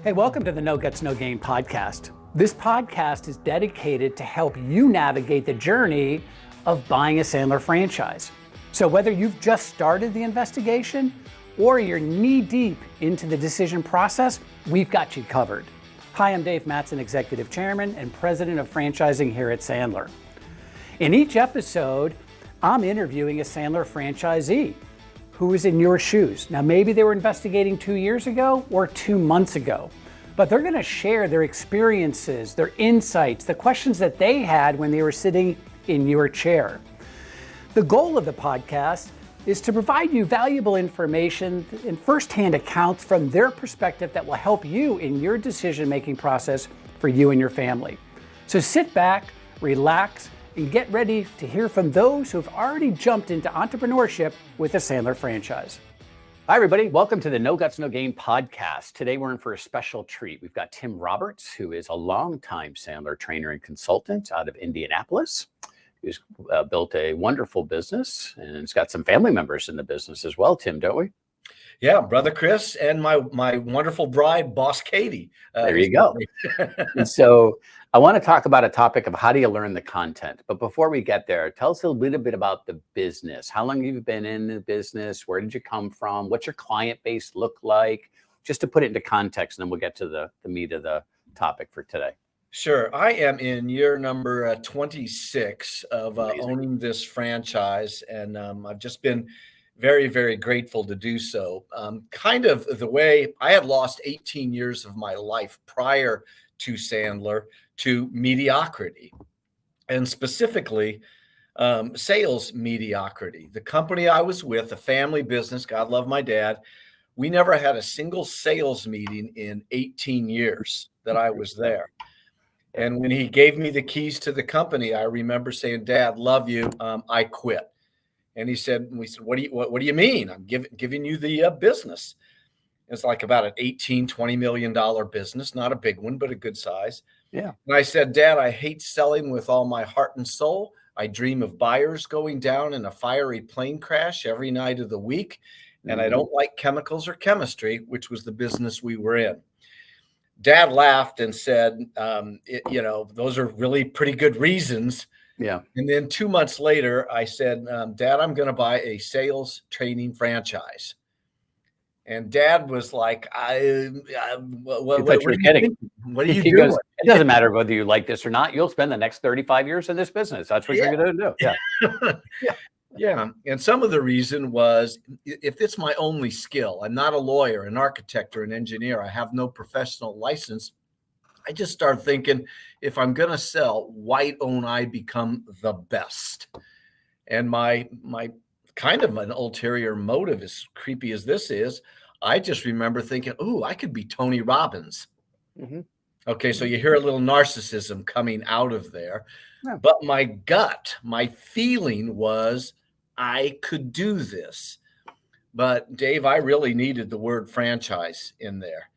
Hey, welcome to the No Guts, No Gain podcast. This podcast is dedicated to help you navigate the journey of buying a Sandler franchise. So whether you've just started the investigation or you're knee deep into the decision process, we've got you covered. Hi, I'm Dave Mattson, Executive Chairman and President of Franchising here at Sandler. In each episode, I'm interviewing a Sandler franchisee who is in your shoes. Now, maybe they were investigating 2 years ago or 2 months ago, but they're gonna share their experiences, their insights, the questions that they had when they were sitting in your chair. The goal of the podcast is to provide you valuable information and firsthand accounts from their perspective that will help you in your decision-making process for you and your family. So sit back, relax, and get ready to hear from those who have already jumped into entrepreneurship with a Sandler franchise. Hi, everybody. Welcome to the No Guts, No Gain podcast. Today, we're in for a special treat. We've got Tim Roberts, who is a longtime Sandler trainer and consultant out of Indianapolis, who's built a wonderful business, and it's got some family members in the business as well, Tim, don't we? Yeah, brother Chris and my wonderful bride, boss Katie. There you go. And so I want to talk about a topic of how do you learn the content. But before we get there, tell us a little bit about the business. How long have you been in the business? Where did you come from? What's your client base look like? Just to put it into context, and then we'll get to the meat of the topic for today. Sure. I am in year number 26 of owning this franchise, and I've just been very, very grateful to do so. Kind of the way I had lost 18 years of my life prior to Sandler to mediocrity, and specifically sales mediocrity. The company I was with, a family business, God love my dad, we never had a single sales meeting in 18 years that I was there. And when he gave me the keys to the company, I remember saying, "Dad, love you. I quit." And we said, "What do you mean? I'm giving you the business." It's like about an $18-20 million business, not a big one, but a good size. Yeah. And I said, "Dad, I hate selling with all my heart and soul. I dream of buyers going down in a fiery plane crash every night of the week. And I don't like chemicals or chemistry," which was the business we were in. Dad laughed and said, "Those are really pretty good reasons." Yeah. And then 2 months later, I said, "Dad, I'm going to buy a sales training franchise." And Dad was like, "What are you kidding? What are you doing?" Goes, "It doesn't matter whether you like this or not. You'll spend the next 35 years in this business. That's what you're going to do." Yeah. Yeah. And some of the reason was, if it's my only skill, I'm not a lawyer, an architect, or an engineer, I have no professional license. I just started thinking, if I'm going to sell, why don't I become the best? And my kind of an ulterior motive, as creepy as this is, I just remember thinking, "Ooh, I could be Tony Robbins." Mm-hmm. Okay, so you hear a little narcissism coming out of there. Yeah. But my gut, my feeling was I could do this. But Dave, I really needed the word franchise in there,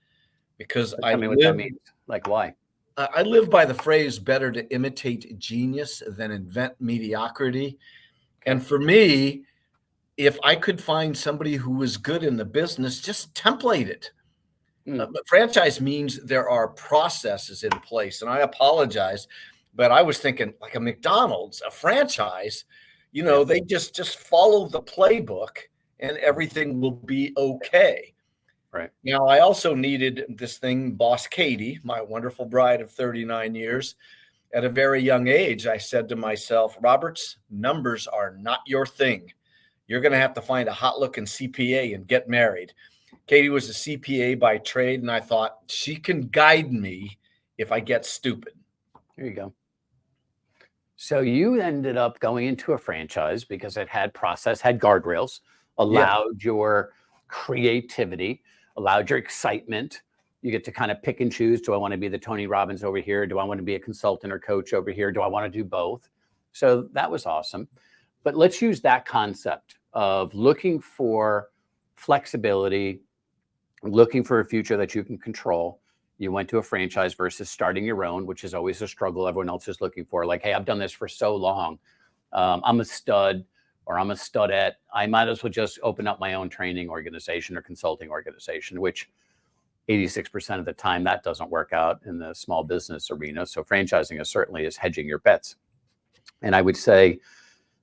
because Tell me what that means. Like, why? I live by the phrase, better to imitate genius than invent mediocrity. And for me, if I could find somebody who was good in the business, just template it. But franchise means there are processes in place. And I apologize, but I was thinking like a McDonald's, a franchise, they just follow the playbook and everything will be okay. Right. Now, I also needed this thing, boss Katie, my wonderful bride of 39 years. At a very young age, I said to myself, "Roberts, numbers are not your thing. You're going to have to find a hot-looking CPA and get married." Katie was a CPA by trade, and I thought, she can guide me if I get stupid. There you go. So you ended up going into a franchise because it had process, had guardrails, allowed your creativity, allowed your excitement. You get to kind of pick and choose. Do I want to be the Tony Robbins over here? Do I want to be a consultant or coach over here? Do I want to do both? So that was awesome. But let's use that concept of looking for flexibility, looking for a future that you can control. You went to a franchise versus starting your own, which is always a struggle everyone else is looking for. Like, hey, I've done this for so long. I'm a stud or I'm a studette. I might as well just open up my own training organization or consulting organization, which 86% of the time that doesn't work out in the small business arena. So franchising is hedging your bets. And I would say,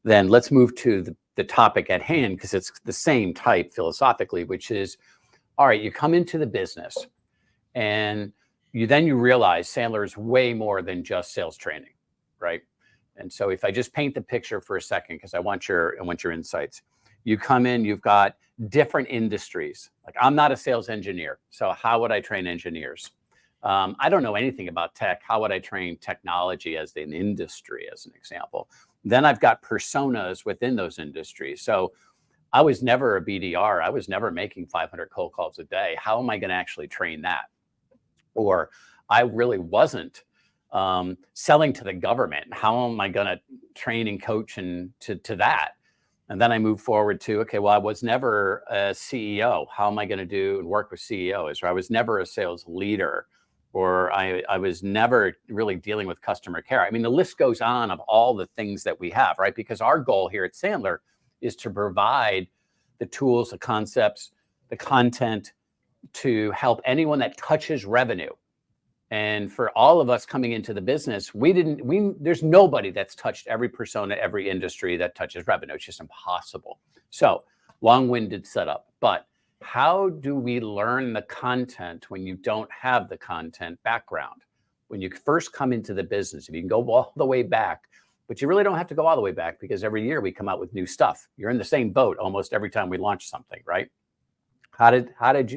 then let's move to the topic at hand, because it's the same type philosophically, which is, all right, you come into the business and you realize Sandler is way more than just sales training, right? And so if I just paint the picture for a second, because I want your insights. You come in, you've got different industries. Like, I'm not a sales engineer, so how would I train engineers? I don't know anything about tech. How would I train technology as an industry, as an example? Then I've got personas within those industries. So I was never a BDR. I was never making 500 cold calls a day. How am I going to actually train that? Or I really wasn't selling to the government. How am I going to train and coach to that? And then I moved forward to, okay, well, I was never a CEO. How am I going to do and work with CEOs? Or I was never a sales leader, or I was never really dealing with customer care. I mean, the list goes on of all the things that we have, right? Because our goal here at Sandler is to provide the tools, the concepts, the content to help anyone that touches revenue. And for all of us coming into the business, there's nobody that's touched every persona, every industry that touches revenue. It's just impossible. So long-winded setup, but how do we learn the content when you don't have the content background? When you first come into the business, if you can go all the way back, but you really don't have to go all the way back, because every year we come out with new stuff. You're in the same boat almost every time we launch something, right? How do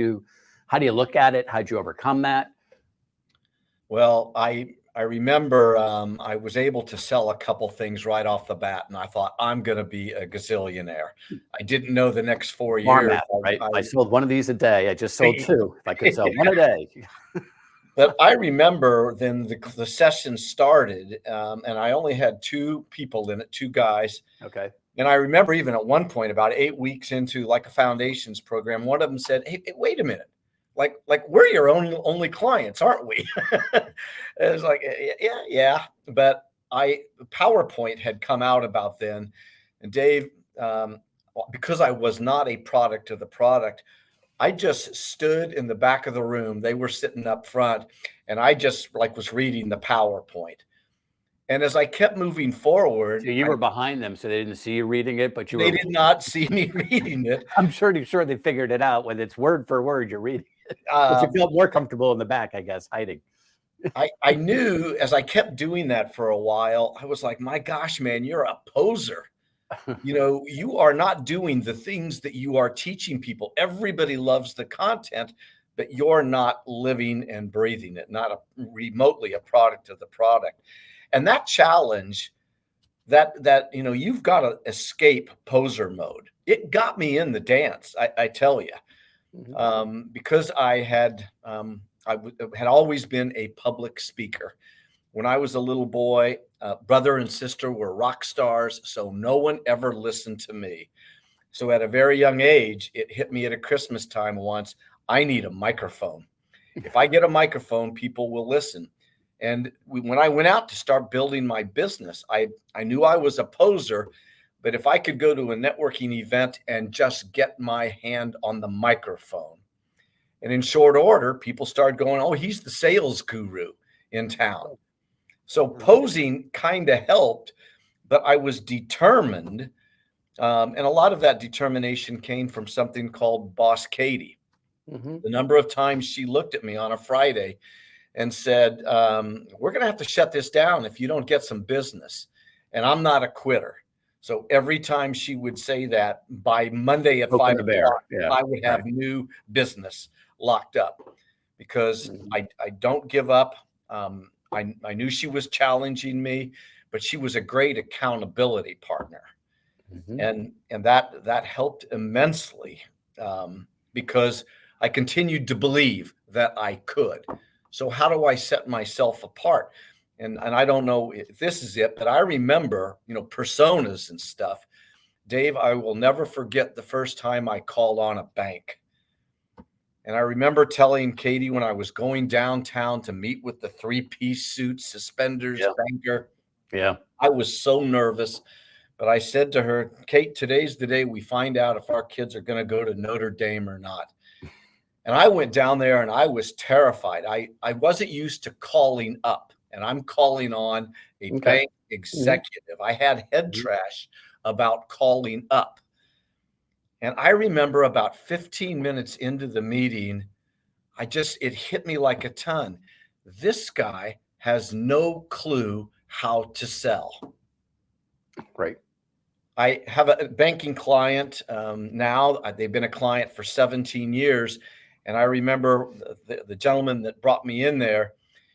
you look at it? How'd you overcome that? Well, I remember I was able to sell a couple things right off the bat, and I thought, I'm going to be a gazillionaire. I didn't know the next 4 years. Math, right? I sold one of these a day. I just sold two. If I could sell one a day. But I remember then the session started, and I only had two people in it, two guys. Okay. And I remember even at one point, about 8 weeks into like a foundations program, one of them said, hey, wait a minute. Like we're your only clients, aren't we? It was like, yeah. But PowerPoint had come out about then, and Dave, because I was not a product of the product, I just stood in the back of the room. They were sitting up front, and I just was reading the PowerPoint. And as I kept moving forward, so you were behind them, so they didn't see you reading it, but they did not see me reading it. I'm sure they figured it out when it's word for word you're reading it. But you felt more comfortable in the back, I guess, hiding. I knew as I kept doing that for a while, I was like, my gosh, man, you're a poser. You are not doing the things that you are teaching people. Everybody loves the content, but you're not living and breathing it, not remotely a product of the product. And that challenge, that you've got to escape poser mode. It got me in the dance, I tell you. Because I had always been a public speaker. When I was a little boy, brother and sister were rock stars, so no one ever listened to me. So at a very young age, it hit me at a Christmas time once, I need a microphone. If I get a microphone, people will listen. And when I went out to start building my business, I knew I was a poser. But if I could go to a networking event and just get my hand on the microphone, and in short order, people started going, oh, he's the sales guru in town. So posing kind of helped, but I was determined. And a lot of that determination came from something called Boss Katie. The number of times she looked at me on a Friday and said, we're going to have to shut this down if you don't get some business. And I'm not a quitter. So every time she would say that, by Monday at 5 o'clock, I would have new business locked up, because I don't give up. I knew she was challenging me, but she was a great accountability partner. And that helped immensely, because I continued to believe that I could. So how do I set myself apart? And I don't know if this is it, but I remember, personas and stuff. Dave, I will never forget the first time I called on a bank. And I remember telling Katie when I was going downtown to meet with the 3-piece suit, suspenders, banker. Yeah. I was so nervous, but I said to her, Kate, today's the day we find out if our kids are going to go to Notre Dame or not. And I went down there and I was terrified. I wasn't used to calling up, and I'm calling on a Okay. bank executive. I had head trash about calling up. And I remember about 15 minutes into the meeting, it hit me like a ton. This guy has no clue how to sell. Right. I have a banking client now. They've been a client for 17 years. And I remember the gentleman that brought me in there,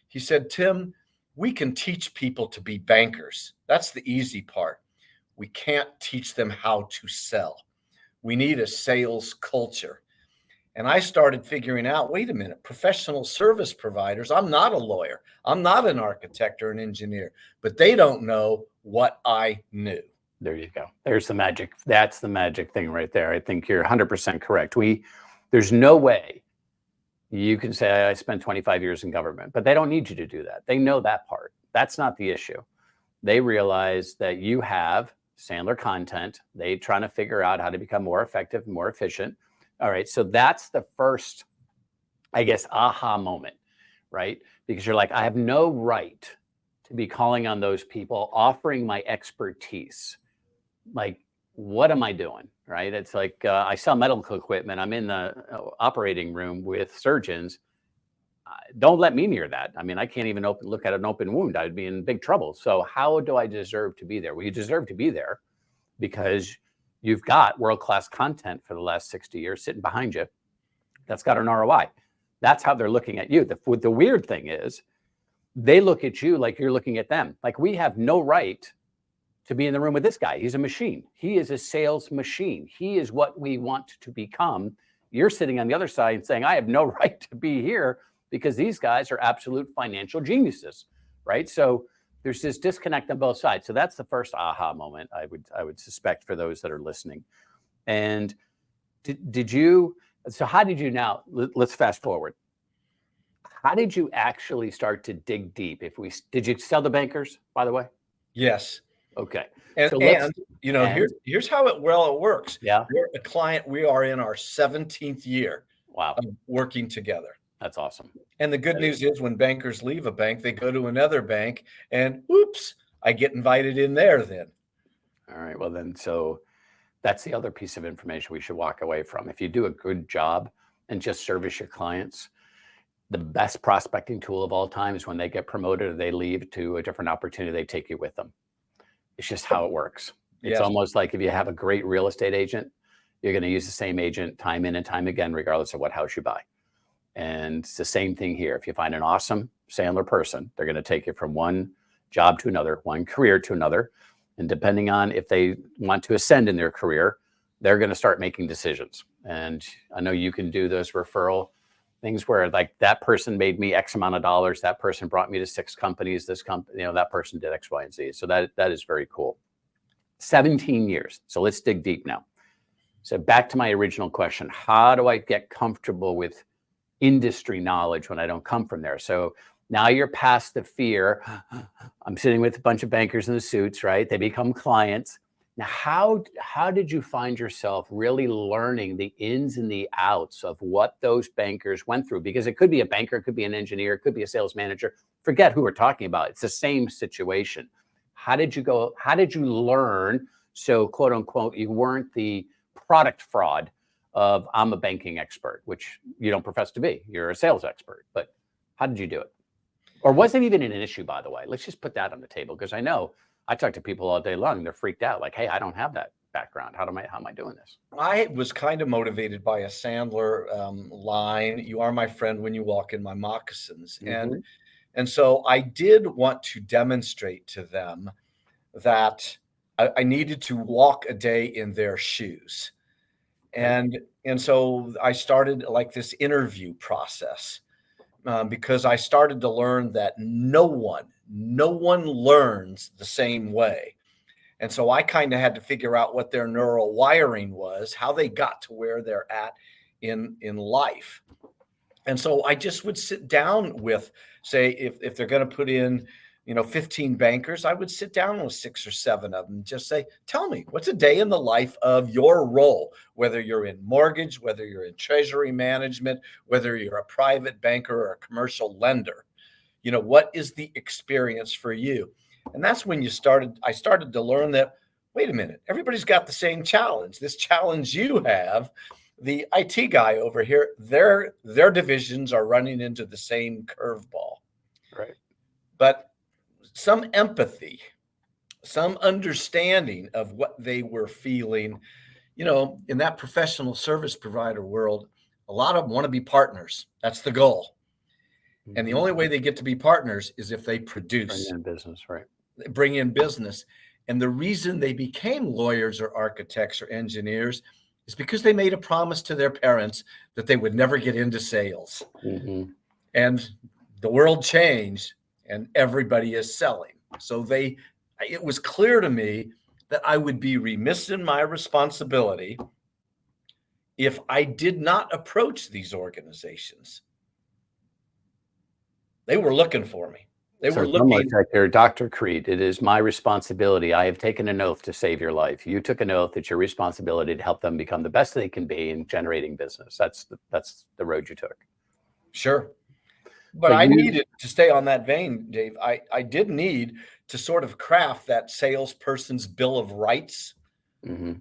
he said, Tim, we can teach people to be bankers. That's the easy part. We can't teach them how to sell. We need a sales culture. And I started figuring out, wait a minute, professional service providers, I'm not a lawyer. I'm not an architect or an engineer, but they don't know what I knew. There you go. There's the magic. That's the magic thing right there. I think you're 100% correct. There's no way you can say, I spent 25 years in government, but they don't need you to do that. They know that part. That's not the issue. They realize that you have Sandler content. They trying to figure out how to become more effective, more efficient. All right. So that's the first, I guess, aha moment, right? Because you're like, I have no right to be calling on those people, offering my expertise. Like, what am I doing? Right. It's like, I sell medical equipment. I'm in the operating room with surgeons. Don't let me near that. I mean, I can't even look at an open wound. I'd be in big trouble. So how do I deserve to be there? Well, you deserve to be there because you've got world-class content for the last 60 years sitting behind you that's got an ROI. That's how they're looking at you. The weird thing is they look at you like you're looking at them. Like, we have no right to be in the room with this guy. He's a machine. He is a sales machine. He is what we want to become. You're sitting on the other side and saying, I have no right to be here because these guys are absolute financial geniuses, right? So there's this disconnect on both sides. So that's the first aha moment, I would suspect, for those that are listening. And so how did you now, let's fast forward. How did you actually start to dig deep? Did you sell to bankers, by the way? Yes. Okay. And, so here's how it works. Yeah. We're a client. We are in our 17th year Wow. of working together. That's awesome. And the good news is when bankers leave a bank, they go to another bank and whoops, I get invited in there then. All right. Well, then, so that's the other piece of information we should walk away from. If you do a good job and just service your clients, the best prospecting tool of all time is when they get promoted or they leave to a different opportunity, they take you with them. It's just how it works. It's almost like if you have a great real estate agent, you're going to use the same agent time in and time again, regardless of what house you buy. And it's the same thing here. If you find an awesome Sandler person, they're going to take you from one job to another, one career to another. And depending on if they want to ascend in their career, they're going to start making decisions. And I know you can do those referral things where, like, that person made me X amount of dollars. That person brought me to 6 companies. This company, that person did X, Y, and Z. So that is very cool. 17 years. So let's dig deep now. So back to my original question, how do I get comfortable with industry knowledge when I don't come from there? So now you're past the fear. I'm sitting with a bunch of bankers in the suits, right? They become clients. Now, how did you find yourself really learning the ins and the outs of what those bankers went through? Because it could be a banker, it could be an engineer, it could be a sales manager. Forget who we're talking about. It's the same situation. How did you learn? So, quote unquote, you weren't the product fraud of I'm a banking expert, which you don't profess to be. You're a sales expert. But how did you do it? Or wasn't even an issue, by the way? Let's just put that on the table, because I know I talk to people all day long and they're freaked out. Like, hey, I don't have that background. How am I doing this? I was kind of motivated by a Sandler line, "You are my friend when you walk in my moccasins." Mm-hmm. And so I did want to demonstrate to them that I needed to walk a day in their shoes. And so I started like this interview process because I started to learn that no one learns the same way. And so I kind of had to figure out what their neural wiring was, how they got to where they're at in life. And so I just would sit down with, say, if they're going to put in 15 bankers, I would sit down with 6 or 7 of them and just say, tell me, what's a day in the life of your role, whether you're in mortgage, whether you're in treasury management, whether you're a private banker or a commercial lender. What is the experience for you? And that's when I started to learn that, wait a minute, everybody's got the same challenge. This challenge you have, the IT guy over here, their divisions are running into the same curveball. Right. But some empathy, some understanding of what they were feeling, in that professional service provider world, a lot of them want to be partners. That's the goal. Mm-hmm. And the only way they get to be partners is if they produce. Bring in business, right? Bring in business. And the reason they became lawyers or architects or engineers is because they made a promise to their parents that they would never get into sales. Mm-hmm. And the world changed and everybody is selling. So it was clear to me that I would be remiss in my responsibility if I did not approach these organizations. They were looking for me. They were looking. Like their Dr. Creed, it is my responsibility. I have taken an oath to save your life. You took an oath. It's your responsibility to help them become the best they can be in generating business. That's the road you took. Sure. But I needed to stay on that vein, Dave. I did need to sort of craft that salesperson's bill of rights. Mm-hmm.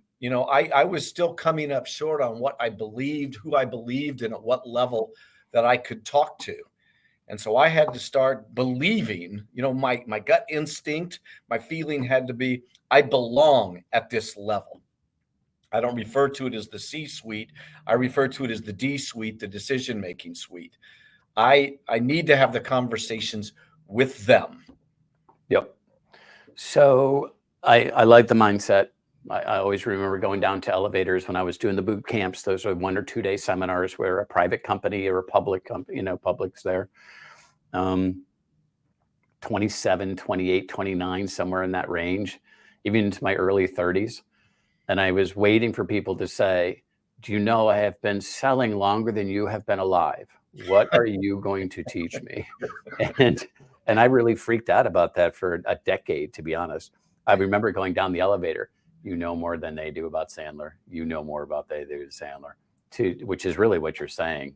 I was still coming up short on what I believed, who I believed, and at what level that I could talk to. And so I had to start believing, my gut instinct, my feeling had to be, I belong at this level. I don't refer to it as the C-suite. I refer to it as the D-suite, the decision-making suite. I need to have the conversations with them. Yep. So I like the mindset. I always remember going down to elevators when I was doing the boot camps. Those are 1 or 2 day seminars where a private company or a public company, public's there. 27, 28, 29, somewhere in that range, even into my early 30s. And I was waiting for people to say, do you know I have been selling longer than you have been alive? What are you going to teach me? And I really freaked out about that for a decade, to be honest. I remember going down the elevator. You know more than they do about Sandler. You know more about they do Sandler, which is really what you're saying,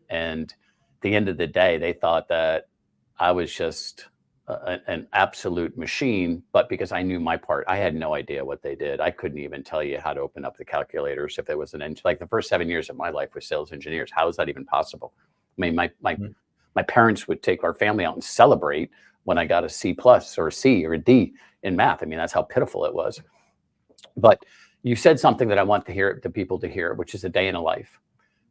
And at the end of the day, they thought that I was just an absolute machine, but because I knew my part, I had no idea what they did. I couldn't even tell you how to open up the calculators if there was an engine. Like the first 7 years of my life was sales engineers. How is that even possible? I mean, my parents would take our family out and celebrate when I got a C+ or a C or a D in math. I mean, that's how pitiful it was. But you said something that I want the people to hear, which is a day in a life.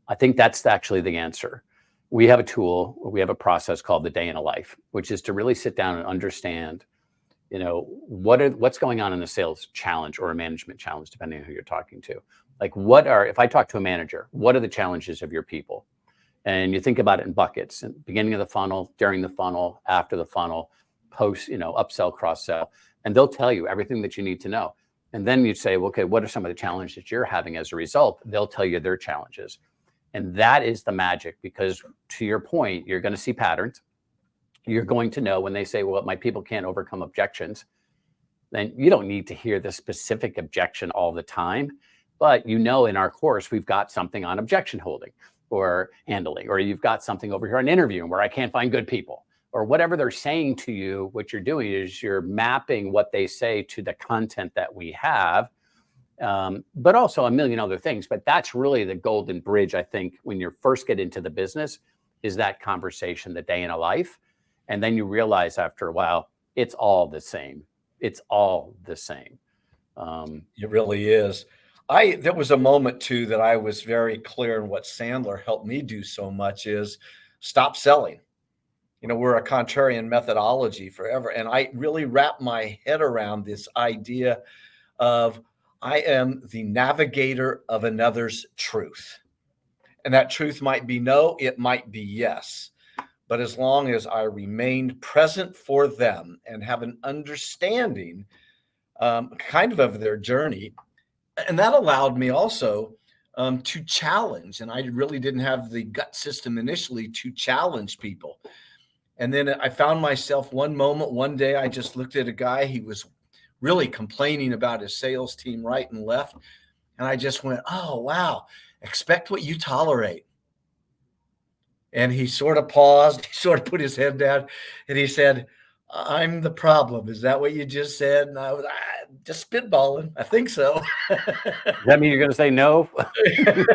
I think that's actually the answer. We have a tool, we have a process called the day in a life, which is to really sit down and understand, what's going on in a sales challenge or a management challenge, depending on who you're talking to. Like if I talk to a manager, what are the challenges of your people? And you think about it in buckets, beginning of the funnel, during the funnel, after the funnel, post, upsell, cross sell, and they'll tell you everything that you need to know. And then you'd say, well, okay, what are some of the challenges that you're having as a result? They'll tell you their challenges. And that is the magic, because to your point, you're going to see patterns. You're going to know when they say, well, my people can't overcome objections. Then you don't need to hear the specific objection all the time. But in our course, we've got something on objection holding or handling, or you've got something over here on interviewing where I can't find good people, or whatever they're saying to you. What you're doing is you're mapping what they say to the content that we have, but also a million other things. But that's really the golden bridge, I think, when you first get into the business, is that conversation, the day in a life. And then you realize after a while, it's all the same. It's all the same. It really is. There was a moment too that I was very clear in what Sandler helped me do so much is stop selling. We're a contrarian methodology forever. And I really wrapped my head around this idea of I am the navigator of another's truth. And that truth might be no, it might be yes. But as long as I remained present for them and have an understanding kind of their journey, and that allowed me also to challenge. And I really didn't have the gut system initially to challenge people. And then I found myself one day, I just looked at a guy. He was really complaining about his sales team right and left. And I just went, oh, wow, expect what you tolerate. And he sort of paused, he sort of put his head down, and he said, I'm the problem. Is that what you just said? And I was just spitballing. I think so. Does that mean you're going to say no? Can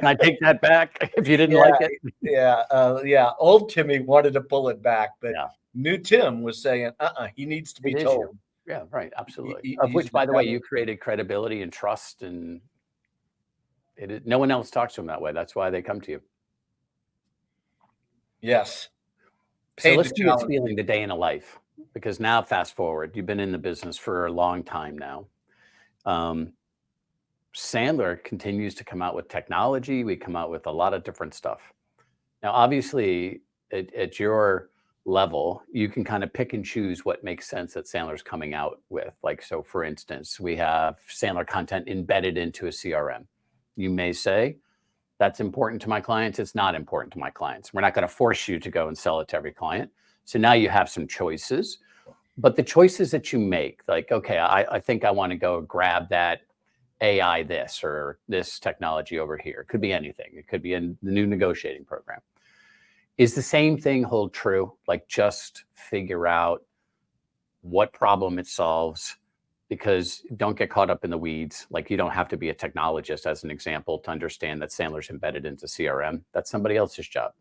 I take that back if you didn't like it? Yeah. Old Timmy wanted to pull it back, but Yeah. new Tim was saying, he needs to be It is told. you. Yeah, right. Absolutely. He- Of he's which, the by the way, problem. you created credibility and trust, and no one else talks to them that way. That's why they come to you. Yes. So Paid let's to see what's challenge. feeling the day in a life, because now fast forward, you've been in the business for a long time now. Sandler continues to come out with technology. We come out with a lot of different stuff. Now, obviously, at your level, you can kind of pick and choose what makes sense that Sandler's coming out with. Like, so for instance, we have Sandler content embedded into a CRM. You may say, that's important to my clients. It's not important to my clients. We're not going to force you to go and sell it to every client. So now you have some choices, but the choices that you make, like, okay, I think I want to go grab that AI this or this technology over here. It could be anything. It could be in the new negotiating program. Is the same thing hold true? Like, just figure out what problem it solves, because don't get caught up in the weeds. Like, you don't have to be a technologist, as an example, to understand that Sandler's embedded into CRM. That's somebody else's job.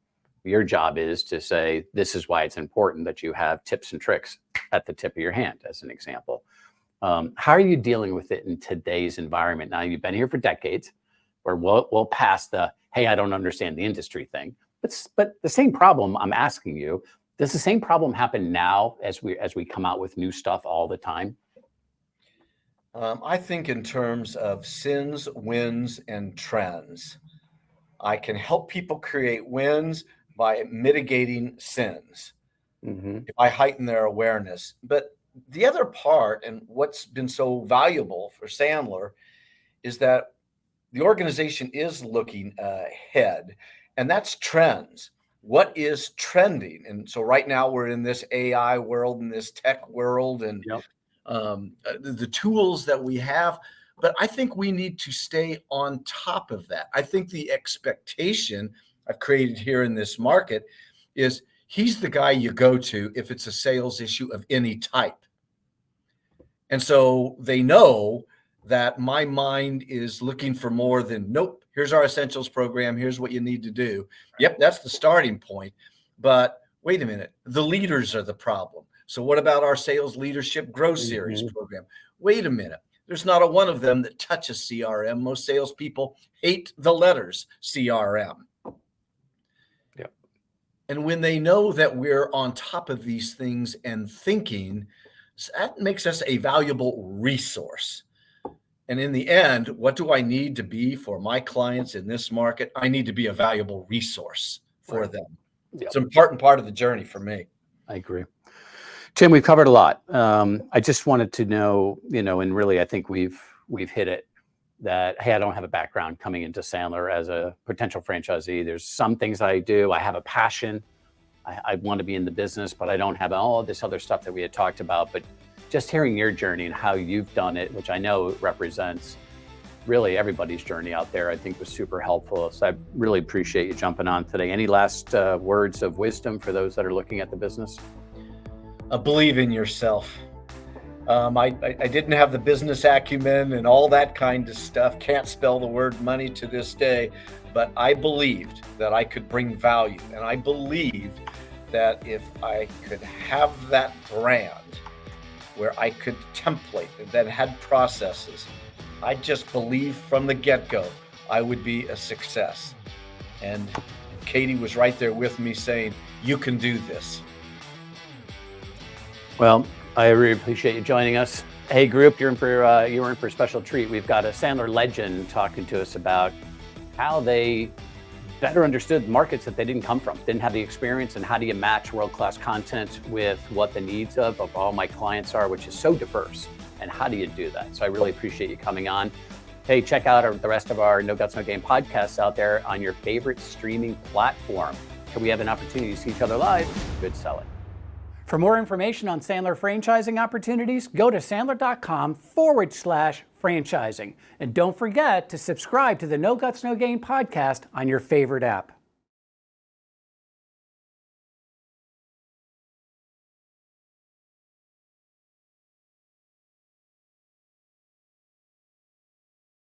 Your job is to say, this is why it's important that you have tips and tricks at the tip of your hand, as an example. How are you dealing with it in today's environment? Now, you've been here for decades, or we'll pass the, hey, I don't understand the industry thing. But the same problem I'm asking you, does the same problem happen now as we come out with new stuff all the time? I think in terms of sins, wins, and trends, I can help people create wins by mitigating sins. Mm-hmm. If I heighten their awareness. But the other part, and what's been so valuable for Sandler, is that the organization is looking ahead, and that's trends. What is trending? And so right now we're in this AI world, in this tech world, and Yep. the tools that we have. But I think we need to stay on top of that. I think the expectation I've created here in this market is he's the guy you go to if it's a sales issue of any type. And so they know that my mind is looking for more than, nope, here's our essentials program. Here's what you need to do. Yep, that's the starting point. But wait a minute, the leaders are the problem. So what about our sales leadership growth series program? Wait a minute. There's not a one of them that touches CRM. Most salespeople hate the letters CRM. Yep. And when they know that we're on top of these things and thinking, that makes us a valuable resource. And in the end, what do I need to be for my clients in this market? I need to be a valuable resource for them. Yep. It's an important part of the journey for me. I agree. Tim, we've covered a lot. I just wanted to know, and really, I think we've hit it, that, hey, I don't have a background coming into Sandler as a potential franchisee. There's some things I do. I have a passion. I want to be in the business, but I don't have all this other stuff that we had talked about. But just hearing your journey and how you've done it, which I know represents really everybody's journey out there, I think was super helpful. So I really appreciate you jumping on today. Any last words of wisdom for those that are looking at the business? Believe in yourself. I didn't have the business acumen and all that kind of stuff. Can't spell the word money to this day, but I believed that I could bring value. And I believed that if I could have that brand where I could template and then had processes, I just believed from the get-go I would be a success. And Katie was right there with me saying, you can do this. Well, I really appreciate you joining us. Hey, group, you're in for a special treat. We've got a Sandler legend talking to us about how they better understood markets that they didn't come from, didn't have the experience, and how do you match world-class content with what the needs of all my clients are, which is so diverse, and how do you do that? So I really appreciate you coming on. Hey, check out the rest of our No Guts, No Game podcasts out there on your favorite streaming platform. and we have an opportunity to see each other live, good sell it. For more information on Sandler franchising opportunities, go to sandler.com/franchising. And don't forget to subscribe to the No Guts, No Gain podcast on your favorite app.